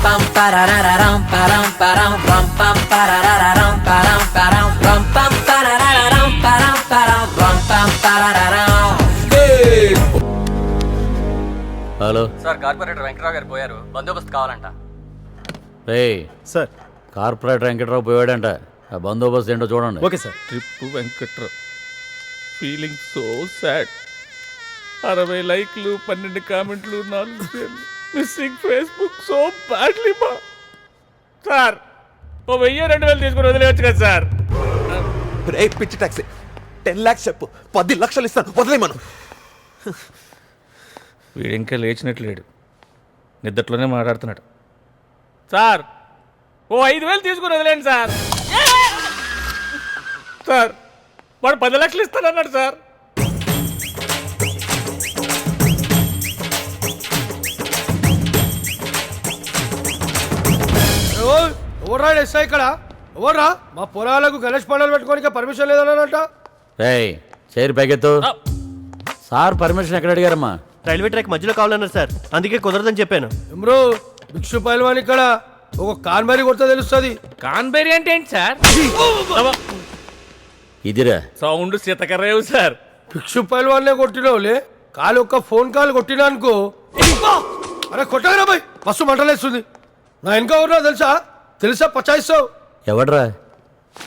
pam parararam param param ram pam parararam param param ram pam parararam param param ram pam parararam. Hello sir corporator Venkatarao గారు పోయారు, బందోబస్తు కావాలంట. రే sir. Corporator Venkatrao పోయాడంట. ఆ బందోబస్తు ఏంటో చూడండి. Okay sir. Trip Venkatrao feeling so sad. 60 లైక్లు, 12 కామెంట్లు, 4 షేర్లు, మిస్సింగ్ ఫేస్బుక్ సో బ్యాడ్లీ మా. సార్ ఓ 1000-2000 తీసుకుని వదిలేయచ్చు కదా సార్. రే పిచ్చి టాక్సీ, 10 lakhs చెప్పు, 10 లక్షలు ఇస్తాను, వదిలేయమను. వీడు ఇంకా లేచినట్లేడు, నిద్దట్లోనే మాట్లాడుతున్నాడు. సార్ ఓ 5000 తీసుకుని వదిలేండి సార్. సార్ వాడు 10 లక్షలు ఇస్తానన్నాడు సార్. ఎవర్రా ఎస్ఐ ఇక్కడ? ఎవర్రా మా పొలాలకు గణేష్ పండుగలు పెట్టుకోనికి పర్మిషన్ లేదన్నారంట. రే చేరి పైకెత్తు. సార్ పర్మిషన్ ఎక్కడ అడిగారమ్మా? రైల్వే ట్రాక్ మధ్యలో కావాలన్నారు సార్, అందుకే కుదరదని చెప్పాను. ఎమ్రో భిక్షు పైల్వాన్ ఇక్కడ ఒక కాన్మేరీ కొడితే తెలుస్తుంది. కాన్బెరీ అంటే ఏంటి సార్? ఇదిరా సౌండ్ సీతకరేవు సార్. భిక్షు పైల్వాన్నే కొట్టినవులే, కాలు ఒక్క ఫోన్ కాల్ కొట్టినా అనుకో. అరే కొట్టగరా బాయ్, బస్సు మంటలేస్తుంది. నా వెనక ఎవరున్నా తెలుసా పచాయిస్తావు. ఎవడ్రా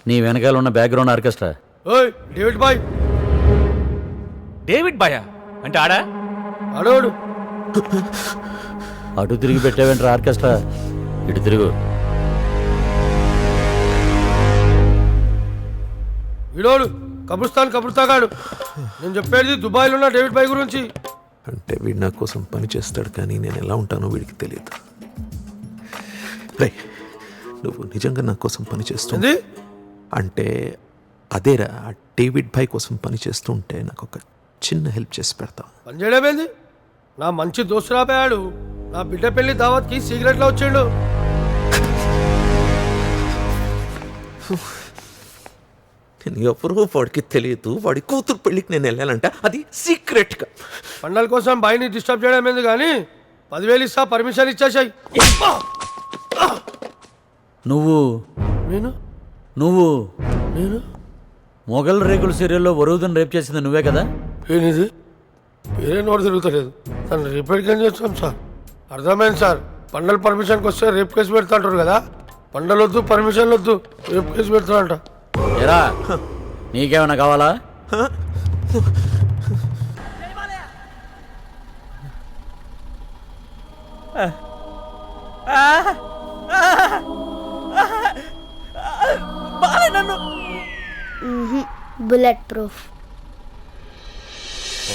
నీ వెనకాల ఉన్న బ్యాక్గ్రౌండ్ ఆర్కెస్ట్రా? ఓయ్ డేవిడ్ బాయ్. డేవిడ్ బాయా అంటే ఆడా? అడోడు అటు తిరిగి పెట్టావేంట్రా ఆర్కెస్ట్రా? ఇటు తిరుగు. విడోడు కబుర్స్తాగాడు. నేను చెప్పేది దుబాయ్లో ఉన్న డేవిడ్ బాయ్ గురించి. అంటే వీడు నా కోసం పని చేస్తాడు, కానీ నేను ఎలా ఉంటానో వీడికి తెలియదు. రే నువ్వు నిజంగా నా కోసం పని చేస్తుంది అంటే అదేరా, డేవిడ్ భాయ్ కోసం పని చేస్తూ ఉంటే నాకు ఒక చిన్న హెల్ప్ చేసి పెడతావు. పని చేయడమేంది? నా మంచి దోస్తు రాపోయాడు, నా బిడ్డ పెళ్లి దావత్కి సిగరెట్లో వచ్చిండు. నేను ఎవరో వాడికి తెలియదు, వాడి కూతురు పెళ్ళికి నేను వెళ్ళాలంట, అది సీక్రెట్గా. పండల కోసం బాయ్ని డిస్టర్బ్ చేయడం ఏంది కానీ 10,000 ఇస్తా, పర్మిషన్ ఇచ్చేసాయి. నువ్వు నేను నువ్వు నేను మొగల్ రేకుల సీరియల్లో వరుదని రేప్ చేసింది నువ్వే కదా? ఏనిది? వేరే నోరు తిరుగుతలేదు. తను రేపు ఏం చేస్తాం సార్? అర్థమైంది సార్. పండల పర్మిషన్కి వస్తే రేపు కేసు పెడతా అంటారు కదా. పండలు వద్దు, పర్మిషన్లు వద్దు, రేపు కేసు పెడతాడంట. ఎరా నీకేమైనా కావాలా? Bullet proof.